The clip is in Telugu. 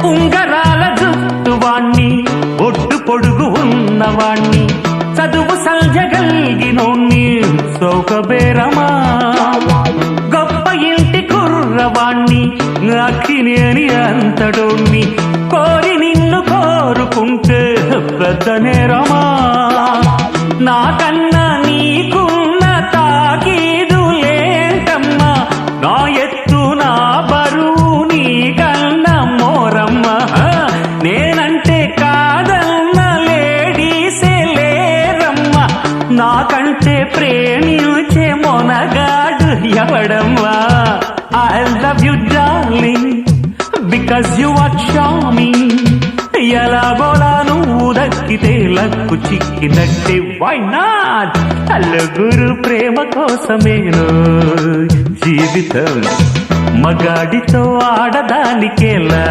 ఉంగరాల జుట్టువాణ్ణి ఒడ్డు పొడుగు ఉన్నవాణ్ణి చదువు సంజగల్గినోణ్ణి సౌకబేరమా గొప్ప ఇంటి కుర్రవాణ్ణి అక్కినేని అంతడోణ్ణి కోరి నిన్ను కోరుకుంటే పెద్ద నేరమా నాకన్నా నీకున్న తాకీదు లేంటమ్మా నా ఎత్తు నా బరువు నీకన్నా మోరమ్మ నేనంటే కాదన్న లేడీసే లేరమ్మ నాకంటే ప్రేమించే Monagadu ఎవడమ్మా I love you darling because you are charming ఎలాగోలా నువ్వు దక్కితే లక్కు చిక్కినట్టే why not అల్లుగురు ప్రేమ కోసమేను జీవితం మగాడితో ఆడదానికేలా